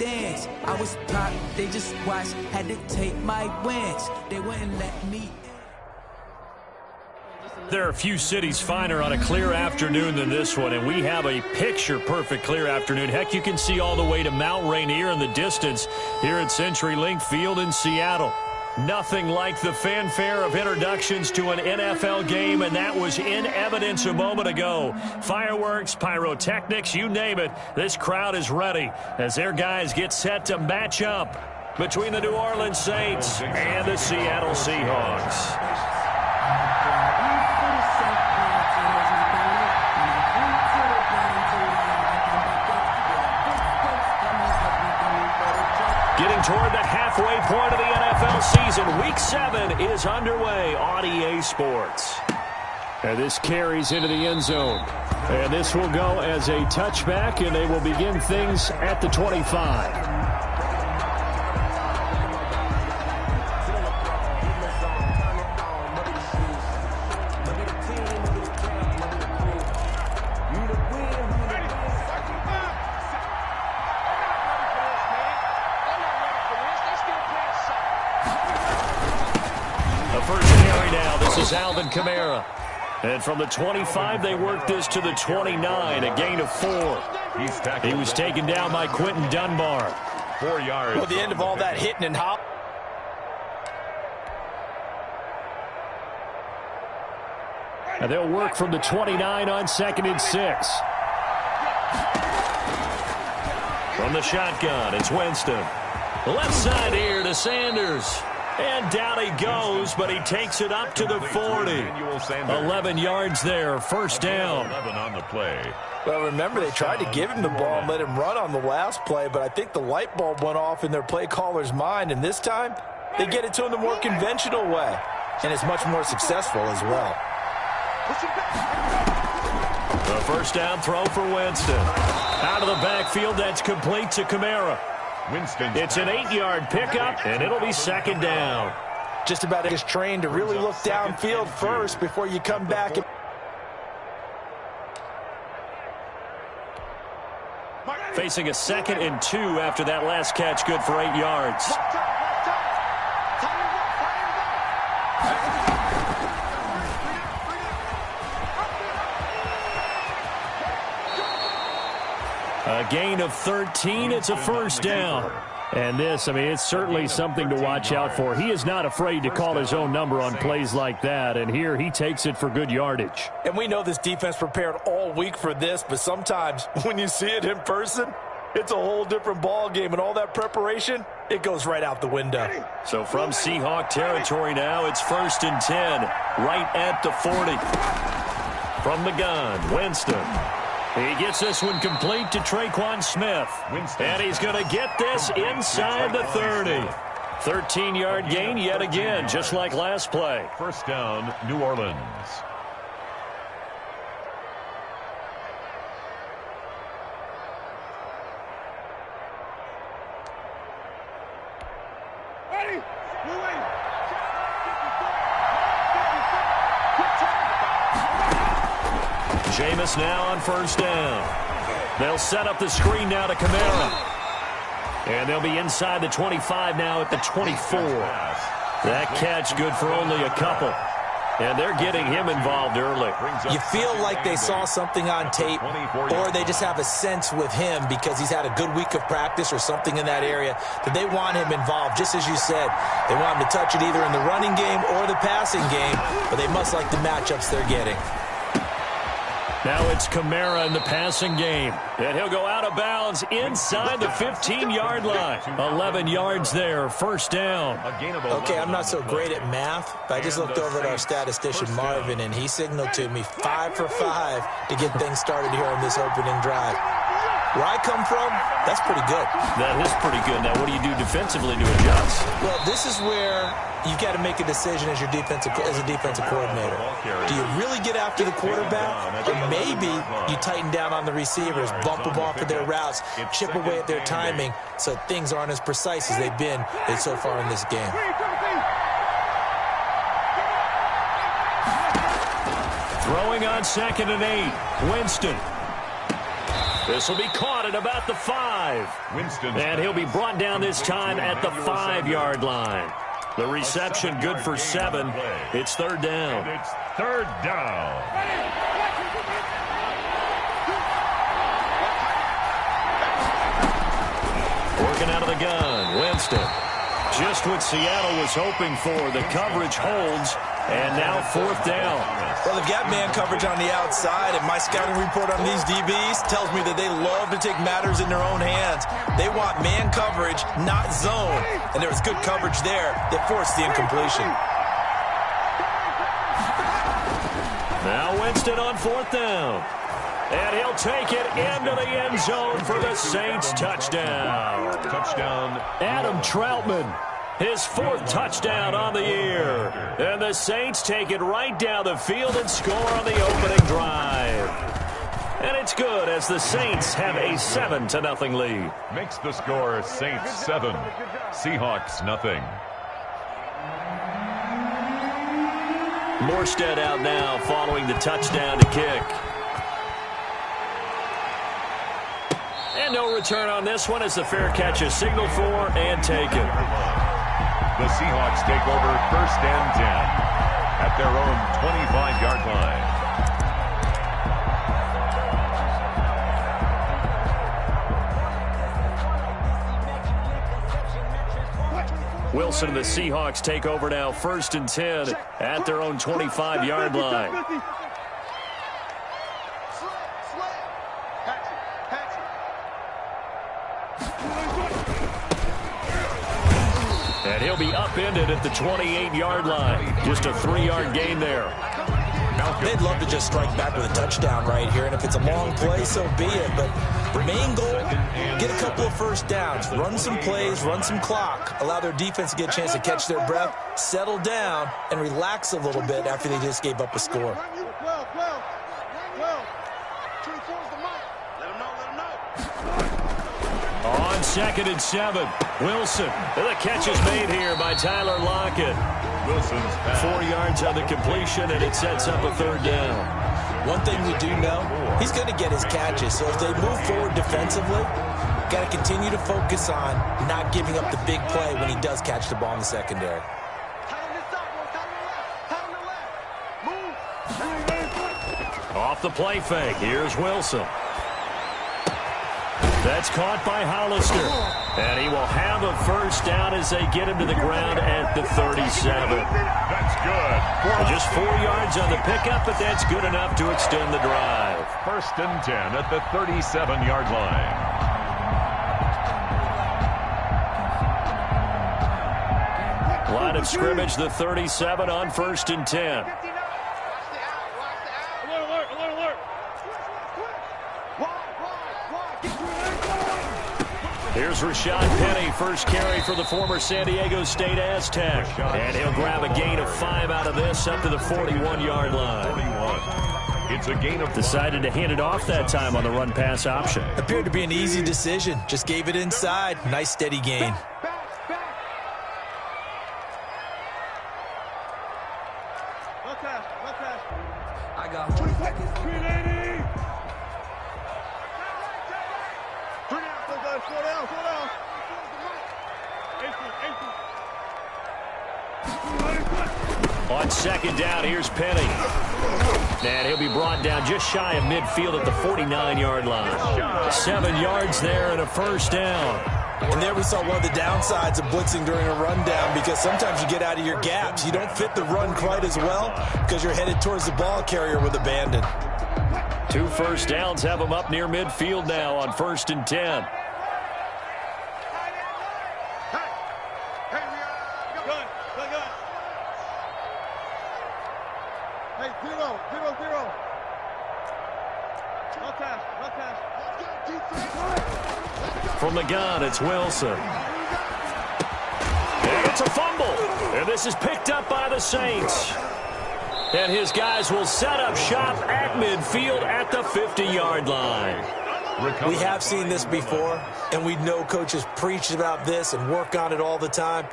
dance. I was top, they just watched, had to take my wins. They wouldn't let me. There are a few cities finer on a clear afternoon than this one, and we have a picture-perfect clear afternoon. Heck, you can see all the way to Mount Rainier in the distance here at CenturyLink Field in Seattle. Nothing like the fanfare of introductions to an NFL game, and that was in evidence a moment ago. Fireworks, pyrotechnics, you name it, this crowd is ready as their guys get set to match up between the New Orleans Saints and the Seattle Seahawks. Getting toward the halfway point of the NFL season. Week 7 is underway on EA Sports. And this carries into the end zone. And this will go as a touchback, and they will begin things at the 25. Alvin Kamara. And from the 25, they worked this to the 29, a gain of 4. He was taken down by Quentin Dunbar. 4 yards. Well, the end of all that hitting and hop. And they'll work from the 29 on 2nd and 6. From the shotgun, it's Winston. Left side here to Sanders. And down he goes, but he takes it up to the 40. 11 yards there, first down. 11 on the play. Well, remember, they tried to give him the ball and let him run on the last play, but I think the light bulb went off in their play caller's mind, and this time they get it to him the more conventional way, and it's much more successful as well. The first down throw for Winston. Out of the backfield, that's complete to Kamara. It's an 8-yard pickup, and it'll be second down. Just about is trained to really look downfield first before you come back. Facing a 2nd and 2 after that last catch, good for 8 yards. A gain of 13. It's a first down. And this, I mean, it's certainly something to watch out for. He is not afraid to call his own number on plays like that. And here he takes it for good yardage. And we know this defense prepared all week for this, but sometimes when you see it in person, it's a whole different ball game. And all that preparation, it goes right out the window. So from Seahawk territory now, it's 1st and 10, right at the 40. From the gun, Winston. He gets this one complete to Traquan Smith. And he's going to get this inside the 30. 13-yard gain yet again, just like last play. First down, New Orleans. Jameis now on first down. They'll set up the screen now to Kamara. And they'll be inside the 25 now at the 24. That catch good for only a couple. And they're getting him involved early. You feel like they saw something on tape, or they just have a sense with him because he's had a good week of practice or something in that area that they want him involved. Just as you said, they want him to touch it either in the running game or the passing game, but they must like the matchups they're getting. Now it's Kamara in the passing game. And he'll go out of bounds inside the 15-yard line. 11 yards there, first down. Okay, I'm not so great at math, but I just looked over at our statistician, Marvin, and he signaled to me 5 for 5 to get things started here on this opening drive. Where I come from, that's pretty good. That is pretty good. Now, what do you do defensively to adjust? Well, this is where you've got to make a decision as a defensive coordinator. Do you really get after the quarterback? Or maybe you tighten down on the receivers, bump them off of their routes, chip away at their timing so things aren't as precise as they've been so far in this game. Throwing on 2nd and 8. Winston. This will be caught caught at about the 5. And he'll be brought down this time at the 5-yard line. The reception good for 7. It's 3rd down. And it's 3rd down. Working out of the gun, Winston. Just what Seattle was hoping for. The coverage holds, and now 4th down. Well, they've got man coverage on the outside, and my scouting report on these DBs tells me that they love to take matters in their own hands. They want man coverage, not zone. And there was good coverage there that forced the incompletion. Now Winston on 4th down. And he'll take it into the end zone for the Saints touchdown. Touchdown. Adam Troutman, his 4th touchdown on the year. And the Saints take it right down the field and score on the opening drive. And it's good as the Saints have a 7-0 lead. Makes the score Saints 7, Seahawks nothing. Morstead out now following the touchdown to kick. And no return on this one as the fair catch is signaled for and taken. The Seahawks take over 1st and 10 at their own 25-yard line. Wilson and the Seahawks take over now 1st and 10 at their own 25-yard line. And he'll be upended at the 28-yard line. Just a 3-yard gain there. They'd love to just strike back with a touchdown right here, and if it's a long play, so be it. But the main goal, get a couple of 1st downs, run some plays, run some clock, allow their defense to get a chance to catch their breath, settle down, and relax a little bit after they just gave up a score. On 2nd and 7, Wilson. The catch is made here by Tyler Lockett. Wilson's pass. 4 yards on the completion, and it sets up a 3rd down. One thing we do know, he's going to get his catches. So if they move forward defensively, got to continue to focus on not giving up the big play when he does catch the ball in the secondary. Off the play fake, here's Wilson. That's caught by Hollister. And he will have a 1st down as they get him to the ground at the 37. That's good. Just 4 yards on the pickup, but that's good enough to extend the drive. 1st and 10 at the 37-yard line. Line of scrimmage, the 37 on 1st and 10. Here's Rashad Penny, first carry for the former San Diego State Aztec. And he'll grab a gain of 5 out of this up to the 41-yard line. It's a gain of Decided to hand it off that time on the run-pass option. Appeared to be an easy decision. Just gave it inside. Nice steady gain. I got 20 seconds. On 2nd down, here's Penny. And he'll be brought down just shy of midfield at the 49-yard line. 7 yards there and a 1st down. And there we saw one of the downsides of blitzing during a rundown, because sometimes you get out of your gaps. You don't fit the run quite as well because you're headed towards the ball carrier with abandon. 2 1st downs have them up near midfield now on 1st and 10. From the gun, it's Wilson. And it's a fumble. And this is picked up by the Saints. And his guys will set up shop at midfield at the 50-yard line. We have seen this before, and we know coaches preach about this and work on it all the time.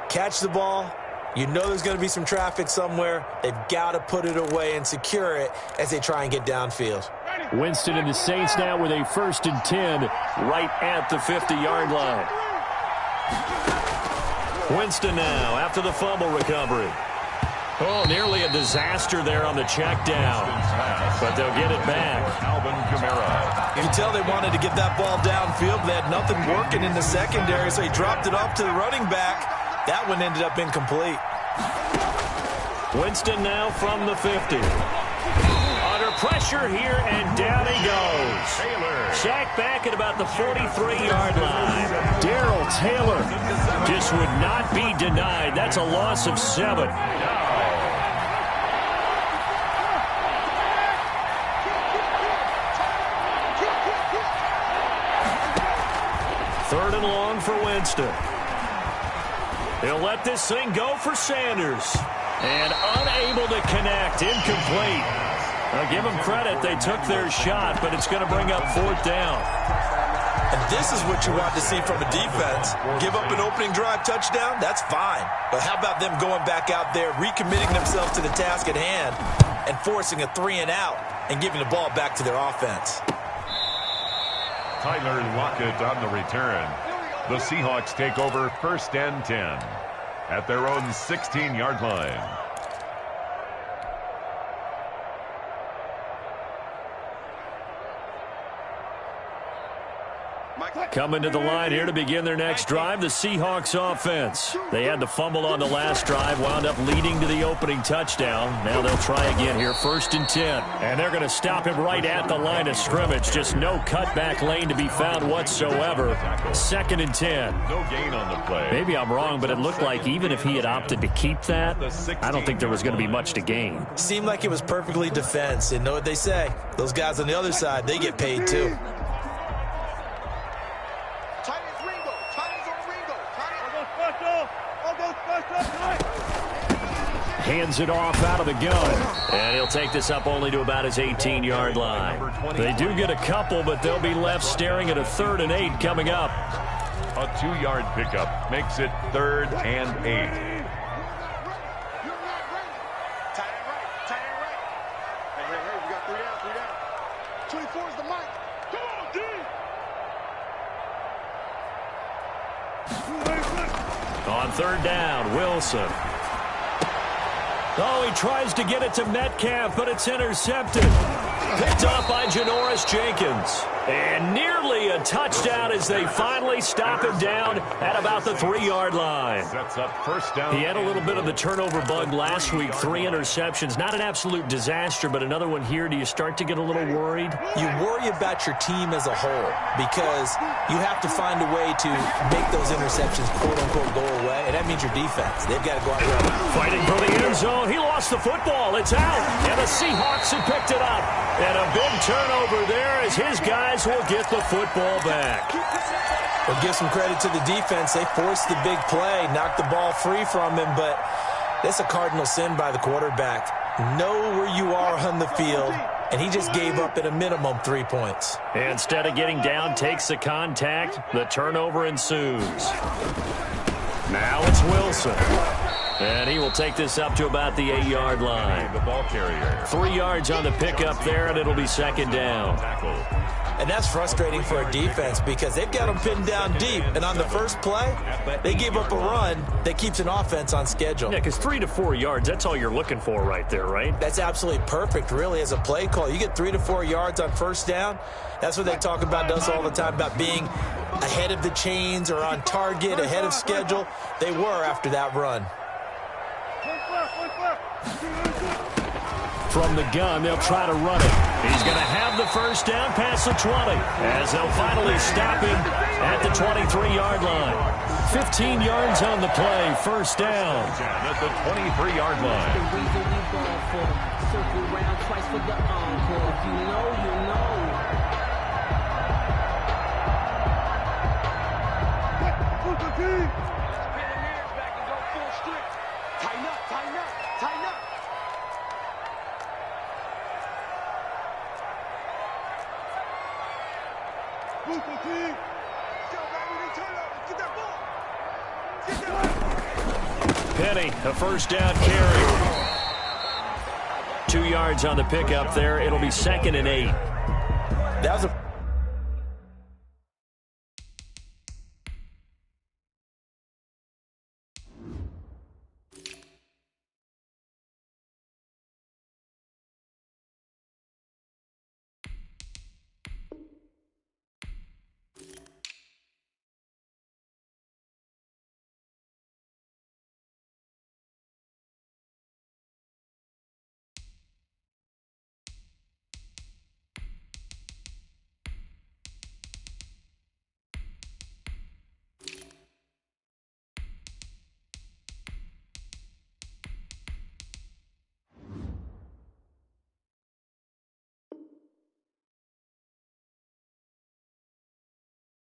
Catch the ball. You know there's going to be some traffic somewhere. They've got to put it away and secure it as they try and get downfield. Ready. Winston and the Saints now with a 1st and 10 right at the 50-yard line. Winston now after the fumble recovery. Oh, nearly a disaster there on the check down, but they'll get it back. You can tell they wanted to get that ball downfield, but they had nothing working in the secondary, so he dropped it off to the running back. That one ended up incomplete. Winston now from the 50. Under pressure here, and down he goes. Sacked back at about the 43-yard line. Darrell Taylor just would not be denied. That's a loss of 7. 3rd and long for Winston. He'll let this thing go for Sanders. And unable to connect. Incomplete. I'll give them credit. They took their shot, but it's going to bring up 4th down. And this is what you want to see from a defense. Give up an opening drive touchdown, that's fine. But how about them going back out there, recommitting themselves to the task at hand, and forcing a 3-and-out and giving the ball back to their offense. Tyler Lockett on the return. The Seahawks take over 1st and 10 at their own 16-yard line. Coming to the line here to begin their next drive, the Seahawks offense. They had the fumble on the last drive, wound up leading to the opening touchdown. Now they'll try again here, 1st and 10. And they're going to stop him right at the line of scrimmage. Just no cutback lane to be found whatsoever. 2nd and 10. No gain on the play. Maybe I'm wrong, but it looked like even if he had opted to keep that, I don't think there was going to be much to gain. Seemed like it was perfectly defense. And know what they say? Those guys on the other side, they get paid too. Hands it off out of the gun. And he'll take this up only to about his 18-yard line. They do get a couple, but they'll be left staring at a 3rd and 8 coming up. A 2-yard pickup makes it 3rd and 8. On 3rd down, Wilson. Oh, he tries to get it to Metcalf, but it's intercepted. Picked off by Janoris Jenkins. And nearly a touchdown as they finally stop him down at about the 3-yard line. Sets up 1st down. He had a little bit of the turnover bug last week, 3 interceptions. Not an absolute disaster, but another one here. Do you start to get a little worried? You worry about your team as a whole because you have to find a way to make those interceptions, quote-unquote, go away, and that means your defense. They've got to go out there. Fighting for the end zone. He lost the football. It's out, and the Seahawks have picked it up. And a big turnover there as his guys will get the football back. Well, give some credit to the defense. They forced the big play, knocked the ball free from him, but that's a cardinal sin by the quarterback. Know where you are on the field, and he just gave up at a minimum 3 points. Instead of getting down, takes the contact. The turnover ensues. Now it's Wilson. And he will take this up to about the 8-yard line. The ball carrier. 3 yards on the pickup there, and it'll be 2nd down. And that's frustrating for a defense because they've got them pinned down deep. And on the first play, they gave up a run that keeps an offense on schedule. Yeah, because 3 to 4 yards, that's all you're looking for right there, right? That's absolutely perfect, really, as a play call. You get 3 to 4 yards on 1st down. That's what they talk about us all the time, about being ahead of the chains or on target, ahead of schedule. They were after that run. From the gun, they'll try to run it. He's going to have the 1st down past the 20 as they'll finally stop him at the 23-yard line. 15 yards on the play, 1st down. At the 23-yard line. Circle round twice for the encore. If you know, you know. Tighten up, tighten up, tighten up. Penny, a 1st down carry. 2 yards on the pickup there. It'll be 2nd and 8. That was a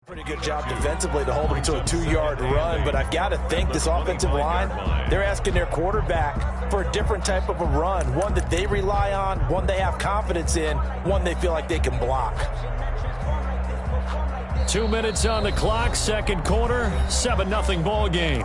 pretty good job defensively to hold them to a 2-yard run, but I've got to think this offensive line, they're asking their quarterback for a different type of a run, one that they rely on, one they have confidence in, one they feel like they can block. 2 minutes on the clock, second quarter, 7-0 ball game.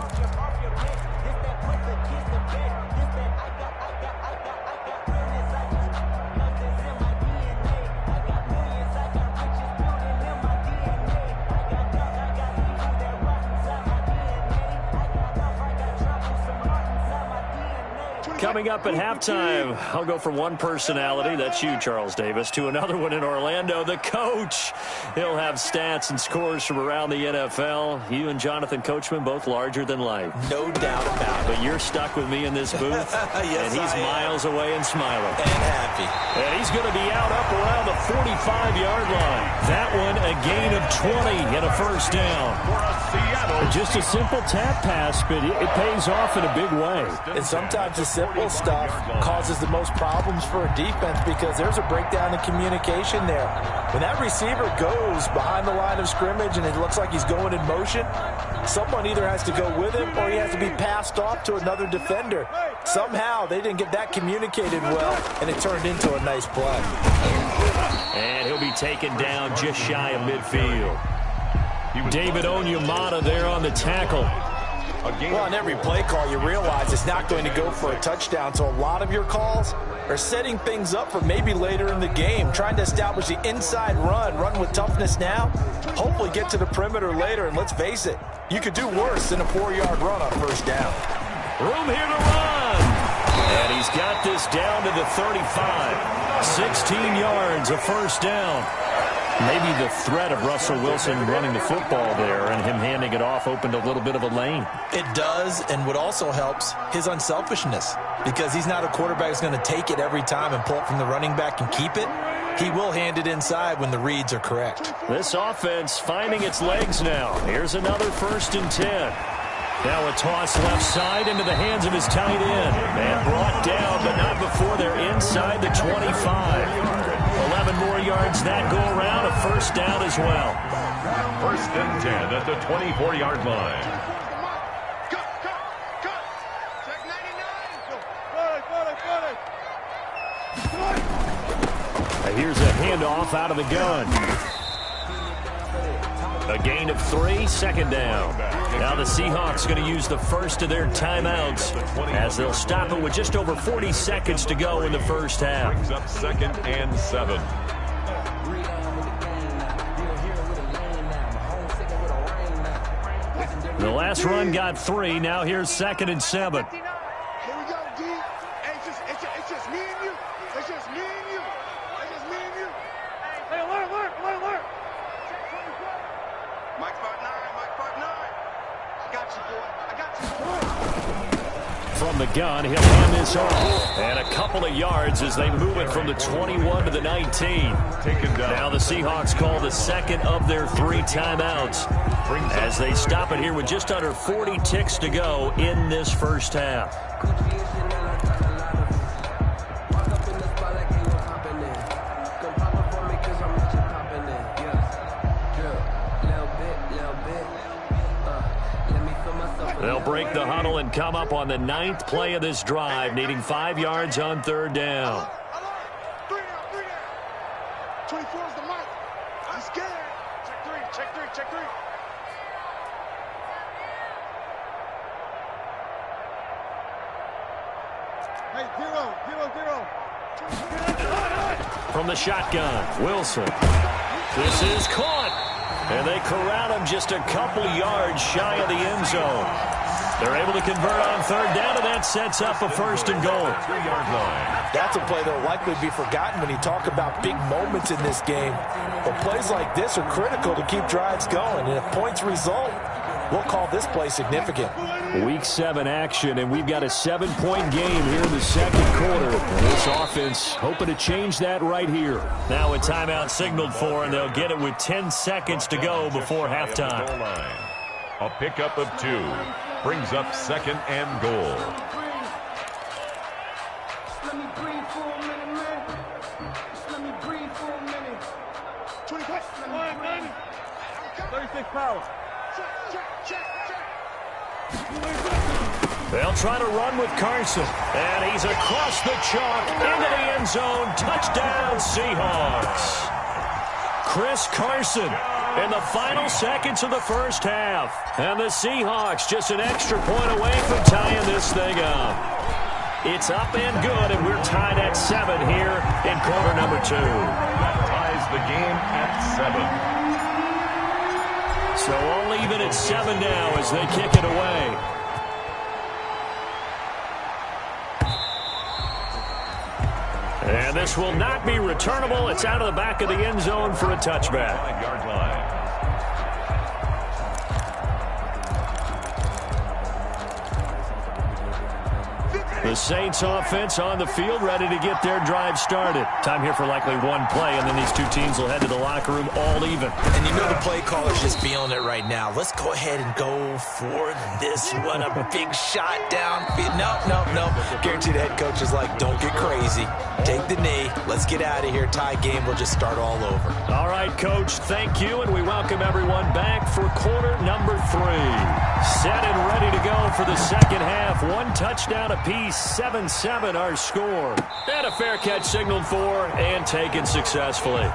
Coming up at halftime, I'll go from one personality, that's you, Charles Davis, to another one in Orlando, the coach. He'll have stats and scores from around the NFL. You and Jonathan Coachman, both larger than life. No doubt about it. But you're stuck with me in this booth, yes, and he's miles away and smiling. And happy. And he's going to be out up around the 45-yard line. That one, a gain of 20 and a first down. Just a simple tap pass, but it pays off in a big way. And sometimes the simple stuff causes the most problems for a defense because there's a breakdown in communication there. When that receiver goes behind the line of scrimmage and it looks like he's going in motion, someone either has to go with him or he has to be passed off to another defender. Somehow they didn't get that communicated well, and it turned into a nice play. And he'll be taken down just shy of midfield. David Onyemata there on the tackle. Well, on every play call, you realize it's not going to go for a touchdown, so a lot of your calls are setting things up for maybe later in the game, trying to establish the inside run with toughness now, hopefully get to the perimeter later, and let's face it, you could do worse than a 4-yard run on first down. Room here to run. And he's got this down to the 35. 16 yards, a first down. Maybe the threat of Russell Wilson running the football there and him handing it off opened a little bit of a lane. It does, and what also helps, his unselfishness, because he's not a quarterback who's going to take it every time and pull it from the running back and keep it. He will hand it inside when the reads are correct. This offense finding its legs now. Here's another 1st and 10. Now a toss left side into the hands of his tight end. And brought down, but not before they're inside the 25. 11 more yards that go around, a first down as well. 1st and 10 at the 24-yard line. Here's a handoff out of the gun. A gain of 3, second down. Now the Seahawks going to use the first of their timeouts as they'll stop it with just over 40 seconds to go in the first half. Brings up 2nd and 7. The last run got 3. Now here's 2nd and 7. Here we go, D. It's just me and you. It's just me and you. It's just me and you. Hey, alert. Mike 5'9", Mike 5'9". I got you, boy. I got you. From the gun, he'll hand this off. And a couple of yards as they move it from the 21 to the 19. Taken down. Now the Seahawks call the second of their 3 timeouts as they stop it here with just under 40 ticks to go in this first half. They'll break the huddle and come up on the 9th play of this drive, needing 5 yards on 3rd down. 3 down. 24 is the mic. I'm scared. Check 3. Hey, 0. From the shotgun, Wilson. This is caught. And they corral him just a couple yards shy of the end zone. They're able to convert on third down, and that sets up a first and goal. 3-yard line. That's a play that will likely be forgotten when you talk about big moments in this game. But plays like this are critical to keep drives going. And if points result, we'll call this play significant. Week 7 action, and we've got a 7-point game here in the second quarter. And this offense hoping to change that right here. Now a timeout signaled for, and they'll get it with 10 seconds to go before halftime. A pickup of 2 brings up second and goal. Let me breathe for a minute, man. Let me breathe for a minute. 20 pass. 36 power. Check. They'll try to run with Carson. And he's across the chalk into the end zone. Touchdown, Seahawks. Chris Carson in the final seconds of the first half. And the Seahawks just an extra point away from tying this thing up. It's up and good, and we're tied at 7 here in quarter number 2. That ties the game at 7. So all even at 7 now as they kick it away. And this will not be returnable. It's out of the back of the end zone for a touchback. 5-yard line. The Saints offense on the field, ready to get their drive started. Time here for likely one play, and then these two teams will head to the locker room all even. And you know the play caller's just feeling it right now. Let's go ahead and go for this one. A big shot down. No. Guaranteed the head coach is like, don't get crazy. Take the knee. Let's get out of here. Tie game. We'll just start all over. All right, Coach, thank you, and we welcome everyone back for quarter number 3. Set and ready to go for the second half. One touchdown apiece, 7-7 our score. And a fair catch signaled for and taken successfully.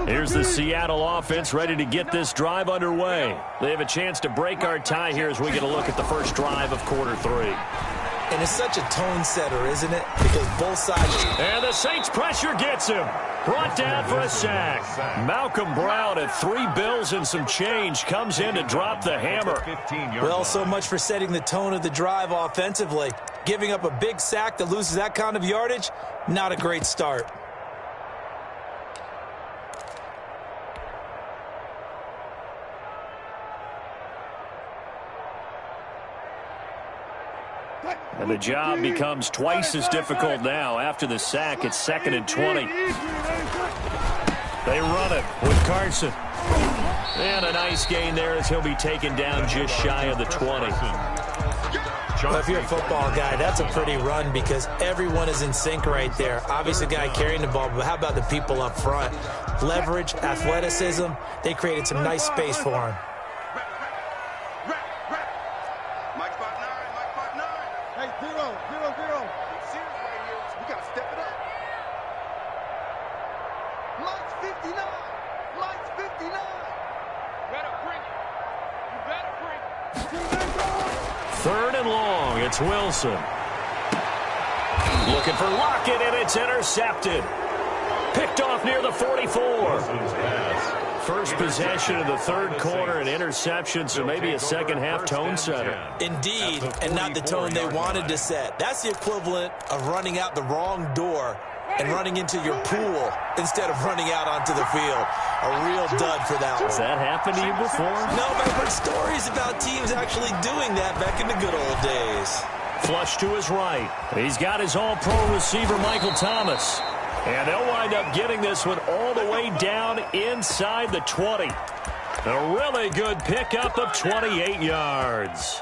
Here's the Seattle offense ready to get this drive underway. They have a chance to break our tie here as we get a look at the first drive of quarter 3. And it's such a tone setter, isn't it? Because both sides... And the Saints pressure gets him. Brought down for a sack. Malcolm Brown at 3 bills and some change comes in to drop the hammer. Well, so much for setting the tone of the drive offensively. Giving up a big sack that loses that kind of yardage, not a great start. And the job becomes twice as difficult now. After the sack, it's 2nd and 20. They run it with Carson. And a nice gain there as he'll be taken down just shy of the 20. Well, if you're a football guy, that's a pretty run because everyone is in sync right there. Obviously, the guy carrying the ball, but how about the people up front? Leverage, athleticism, they created some nice space for him. It's Wilson. Looking for Lockett, and it's intercepted. Picked off near the 44. First possession of the third quarter, an interception, so maybe a second-half tone setter. Indeed, and not the tone they wanted to set. That's the equivalent of running out the wrong door and running into your pool instead of running out onto the field. A real dud for that one. Has that happened to you before? No, but I've heard stories about teams actually doing that back in the good old days. Flush to his right. He's got his all-pro receiver, Michael Thomas. And they'll wind up getting this one all the way down inside the 20. A really good pickup of 28 yards.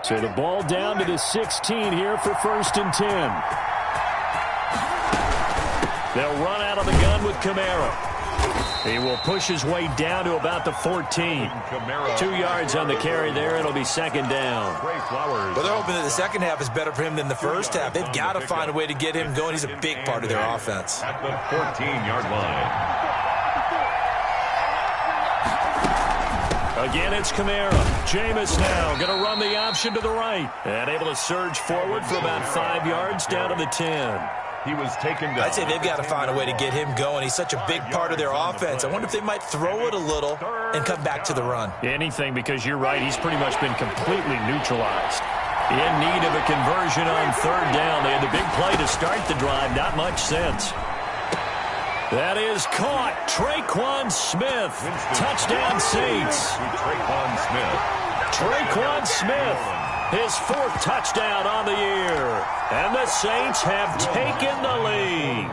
So the ball down to the 16 here for 1st and 10. They'll run out of the gun with Kamara. He will push his way down to about the 14. 2 yards on the carry there. It'll be 2nd down. But they're hoping that the second half is better for him than the first half. They've got to find a way to get him going. He's a big part of their offense. At the 14-yard line. Again, it's Kamara. Jameis now going to run the option to the right. And able to surge forward for about 5 yards down to the 10. He was taken down. I'd say they've got to find a way to get him going. He's such a big part of their offense. I wonder if they might throw it a little and come back to the run. Anything, because you're right. He's pretty much been completely neutralized. In need of a conversion on 3rd down. They had the big play to start the drive. Not much sense. That is caught. Traquan Smith. Touchdown, Saints. Traquan Smith. Traquan Smith. His 4th touchdown on the year. And the Saints have taken the lead.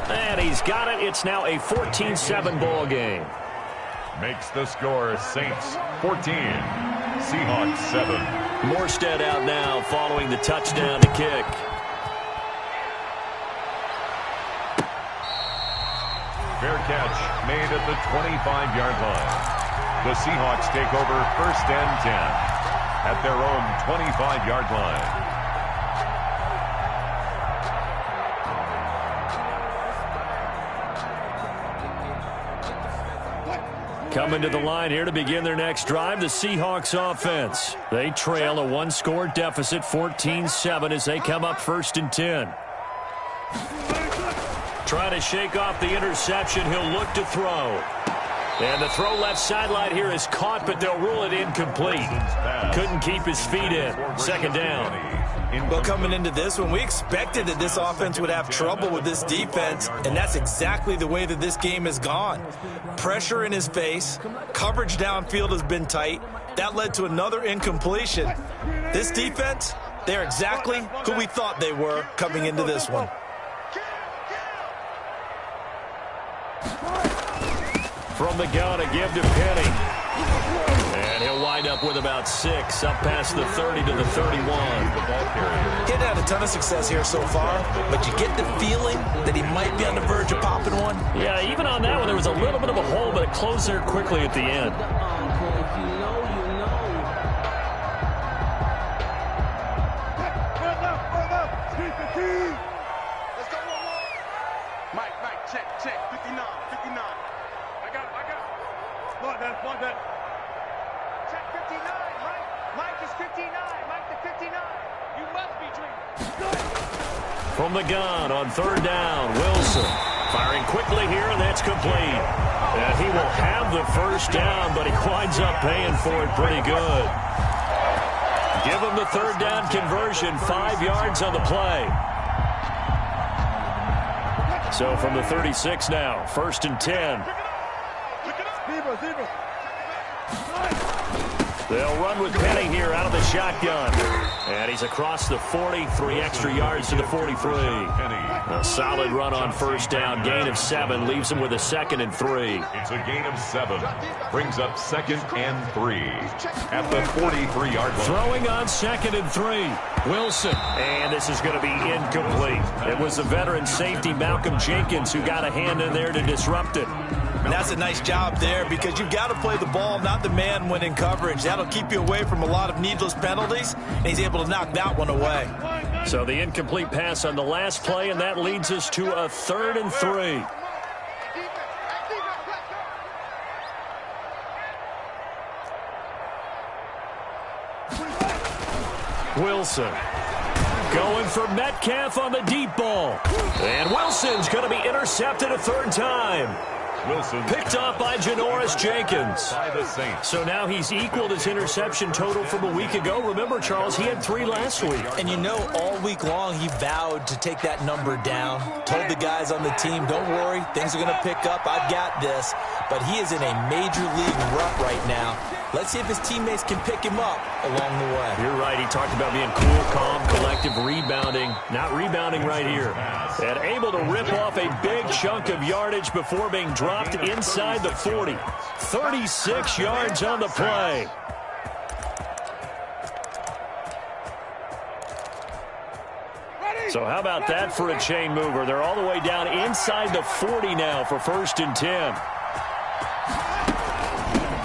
And he's got it. It's now a 14-7 ball game. Makes the score Saints 14, Seahawks 7. Morstead out now following the touchdown to kick. Fair catch made at the 25-yard line. The Seahawks take over 1st and 10 at their own 25-yard line. Coming to the line here to begin their next drive, the Seahawks offense. They trail a 1-score deficit, 14-7, as they come up 1st and 10. Trying to shake off the interception. He'll look to throw. And the throw left sideline here is caught, but they'll rule it incomplete. Couldn't keep his feet in. 2nd down. Well, coming into this one, we expected that this offense would have trouble with this defense, and that's exactly the way that this game has gone. Pressure in his face. Coverage downfield has been tight. That led to another incompletion. This defense, they're exactly who we thought they were coming into this one. From the gun, a give to Penny. And he'll wind up with about 6, up past the 30 to the 31. He hadn't had a ton of success here so far, but you get the feeling that he might be on the verge of popping one. Yeah, even on that one, there was a little bit of a hole, but it closed there quickly at the end. Mike, check, 59. Block that. Check 59, Mike. Mike is 59. Mike the 59. You must be dreaming. From the gun on 3rd down, Wilson firing quickly here, and that's complete. And he will have the 1st down, but he winds up paying for it pretty good. Give him the 3rd down conversion, 5 yards on the play. So from the 36 now, 1st and 10. They'll run with Penny here out of the shotgun. And he's across the 40, 3 extra yards to the 43. A solid run on 1st down. Gain of 7 leaves him with a 2nd and 3. It's a gain of 7. Brings up 2nd and 3 at the 43-yard line. Throwing on 2nd and 3. Wilson. And this is going to be incomplete. It was the veteran safety Malcolm Jenkins who got a hand in there to disrupt it. And that's a nice job there because you've got to play the ball, not the man when in coverage. That'll keep you away from a lot of needless penalties, and he's able to knock that one away. So the incomplete pass on the last play, and that leads us to a 3rd and 3. Wilson going for Metcalf on the deep ball. And Wilson's going to be intercepted a 3rd time. Wilson. Picked off by Janoris Jenkins. By the Saints. So now he's equaled his interception total from a week ago. Remember, Charles, he had 3 last week. And you know, all week long, he vowed to take that number down. Told the guys on the team, don't worry, things are going to pick up. I've got this. But he is in a major league rut right now. Let's see if his teammates can pick him up along the way. You're right. He talked about being cool, calm, collective, rebounding. Not rebounding right here. And able to rip off a big chunk of yardage before being dropped inside the 40. 36 yards on the play. So how about that for a chain mover? They're all the way down inside the 40 now for 1st and 10.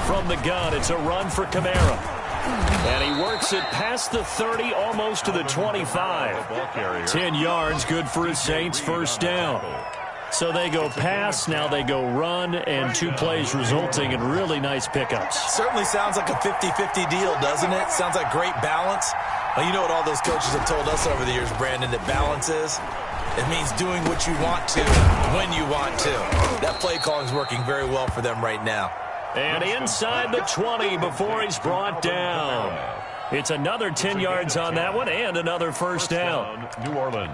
From the gun, it's a run for Kamara. And he works it past the 30, almost to the 25. 10 yards, good for his Saints, 1st down. So they go pass, now they go run, and 2 plays resulting in really nice pickups. Certainly sounds like a 50-50 deal, doesn't it? Sounds like great balance. Well, you know what all those coaches have told us over the years, Brandon, that balance is? It means doing what you want to, when you want to. That play calling is working very well for them right now. And inside the 20 before he's brought down. It's another 10 yards on that one and another 1st down. New Orleans.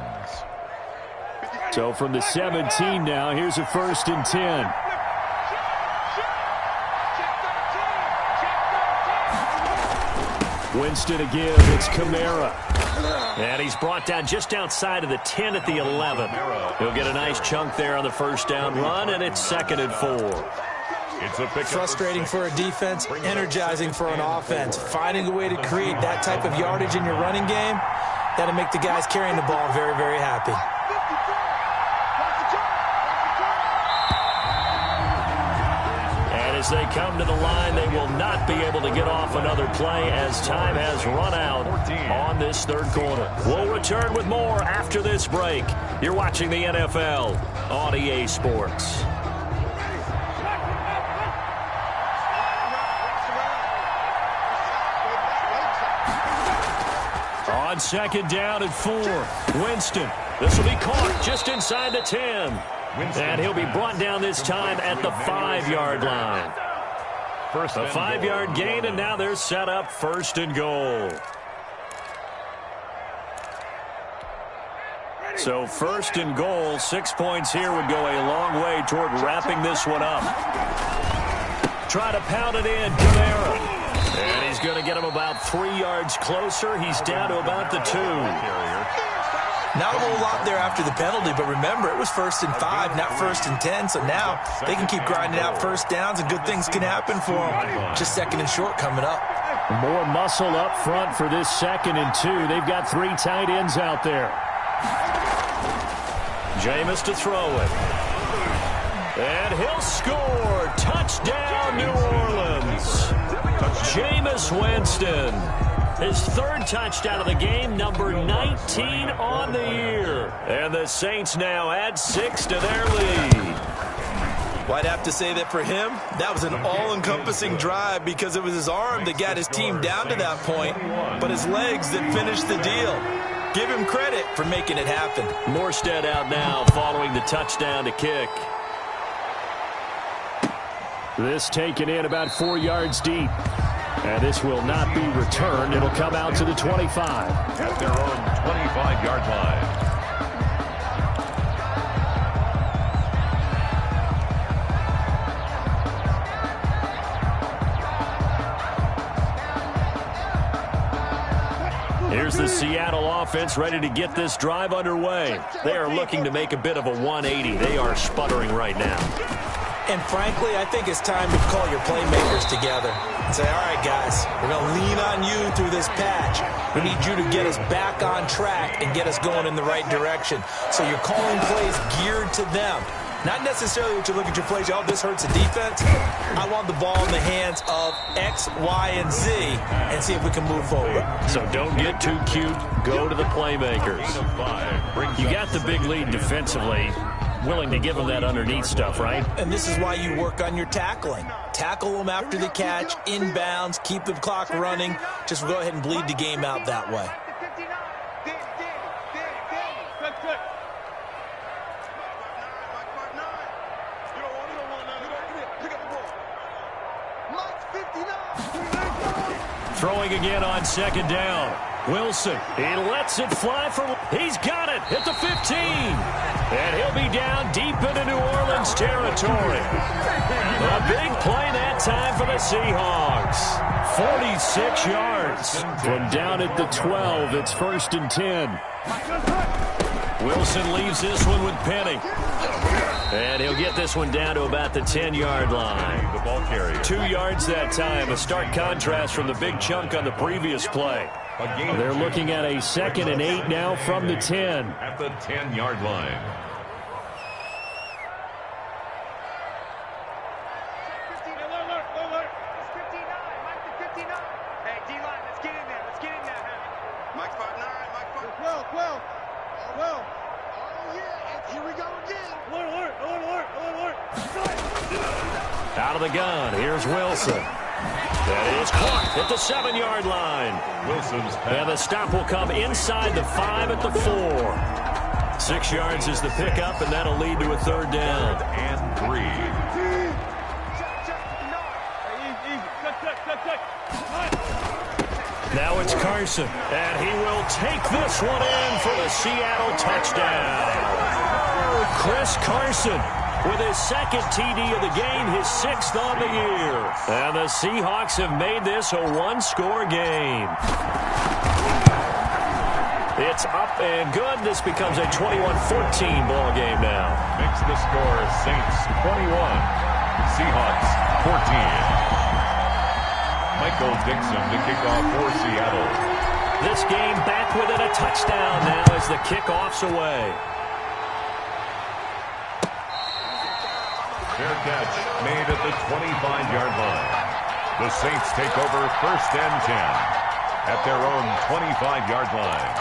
So from the 17 now, here's a 1st and 10. Winston again, it's Kamara. And he's brought down just outside of the 10 at the 11. He'll get a nice chunk there on the 1st down run, and it's 2nd and 4. It's a pick. Frustrating for a defense, energizing for an offense. Finding a way to create that type of yardage in your running game, that'll make the guys carrying the ball very, very happy. And as they come to the line, they will not be able to get off another play as time has run out on this 3rd quarter. We'll return with more after this break. You're watching the NFL on EA Sports. On 2nd down and 4, Winston. This will be caught just inside the 10. And he'll be brought down this time at the 5-yard line. A 5-yard gain, and now they're set up 1st and goal. So 1st and goal, 6 points here would go a long way toward wrapping this one up. Try to pound it in, Kamara. And he's going to get him about 3 yards closer. He's down to about the 2. Not a whole lot there after the penalty, but remember, it was 1st and 5, not 1st and 10. So now they can keep grinding out 1st downs, and good things can happen for them. Just 2nd and short coming up. More muscle up front for this 2nd and 2. They've got 3 tight ends out there. Jameis to throw it. And he'll score. Touchdown, New Orleans. Jameis Winston. His 3rd touchdown of the game, number 19 on the year. And the Saints now add 6 to their lead. Well, I'd have to say that for him, that was an all-encompassing drive because it was his arm that got his team down to that point, but his legs that finished the deal. Give him credit for making it happen. Morstead out now following the touchdown to kick. This taken in about 4 yards deep. And this will not be returned. It'll come out to the 25. At their own 25-yard line. Here's the Seattle offense ready to get this drive underway. They are looking to make a bit of a 180. They are sputtering right now. And frankly, I think it's time to call your playmakers together and say, all right, guys, we're going to lean on you through this patch. We need you to get us back on track and get us going in the right direction. So you're calling plays geared to them. Not necessarily what you look at your plays, oh, this hurts the defense. I want the ball in the hands of X, Y, and Z and see if we can move forward. So don't get too cute. Go to the playmakers. You got the big lead defensively. Willing to give them that underneath stuff, right? And this is why you work on your tackling. Tackle them after the catch, inbounds, keep the clock running. Just go ahead and bleed the game out that way. Throwing again on second down. Wilson, he lets it fly from, he's got it at the 15. And he'll be down deep into New Orleans territory. A big play that time for the Seahawks. 46 yards from down at the 12. It's 1st and 10. Wilson leaves this one with Penny. And he'll get this one down to about the 10-yard line. The ball carrier. 2 yards that time. A stark contrast from the big chunk on the previous play. They're looking at a 2nd and 8 now from the 10. At the 10-yard line. Out of the gun, here's Wilson. That is caught at the 7-yard line. Wilson's pass. And the stop will come inside the 5 at the 4. 6 yards is the pickup, and that'll lead to a 3rd down. 3rd and 3. Now it's Carson, and he will take this one in for the Seattle touchdown. Chris Carson with his 2nd TD of the game, his 6th on the year. And the Seahawks have made this a one-score game. It's up and good. This becomes a 21-14 ball game now. Makes the score Saints 21, Seahawks 14. Michael Dixon to kick off for Seattle. This game back within a touchdown now as the kickoff's away. Fair catch made at the 25-yard line. The Saints take over 1st and 10 at their own 25-yard line.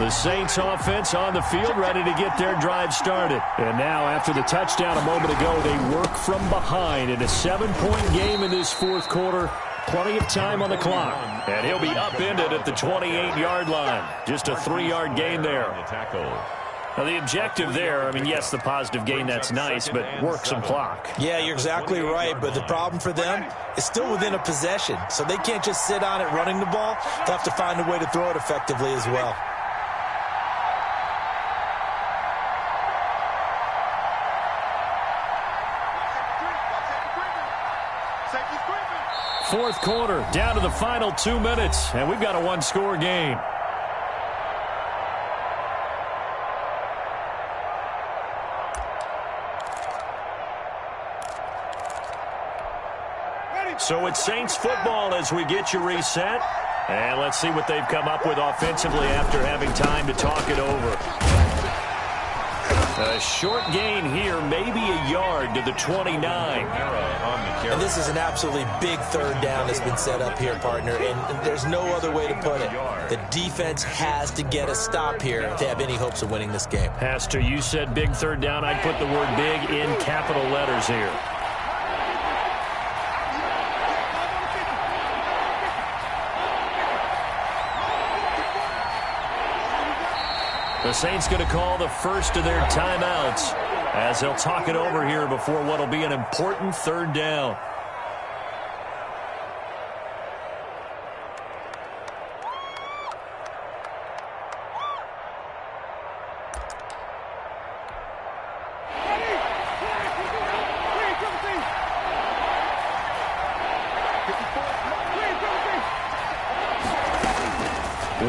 The Saints offense on the field ready to get their drive started. And now after the touchdown a moment ago, they work from behind in a 7-point game in this 4th quarter. Plenty of time on the clock. And he'll be upended at the 28-yard line. Just a 3-yard gain there. Now the objective there, I mean, yes, the positive gain, that's nice, but work some clock. Yeah, you're exactly right, but the problem for them is still within a possession. So they can't just sit on it running the ball. They'll have to find a way to throw it effectively as well. Fourth quarter, down to the final 2 minutes, and we've got a one-score game. So it's Saints football as we get you reset. And let's see what they've come up with offensively after having time to talk it over. A short gain here, maybe a yard to the 29. And this is an absolutely big 3rd down that's been set up here, partner, and there's no other way to put it. The defense has to get a stop here to have any hopes of winning this game. Pastor, you said big 3rd down. I'd put the word big in capital letters here. The Saints going to call the first of their timeouts as they'll talk it over here before what will be an important 3rd down.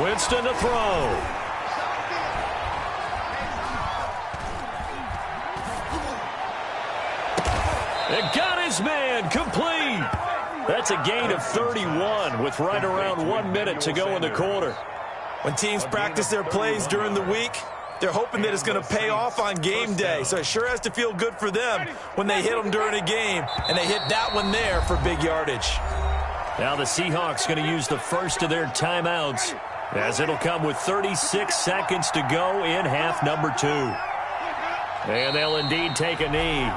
Winston to throw. And got his man complete. That's a gain of 31 with right around 1 minute to go in the quarter. When teams practice their plays during the week, they're hoping that it's going to pay off on game day. So it sure has to feel good for them when they hit them during a game. And they hit that one there for big yardage. Now the Seahawks going to use the first of their timeouts as it'll come with 36 seconds to go in half number 2. And they'll indeed take a knee.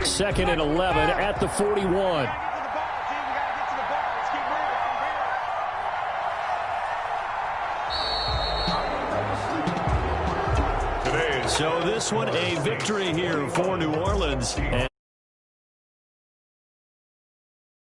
Second and 11 at the 41. So this one a victory here for New Orleans.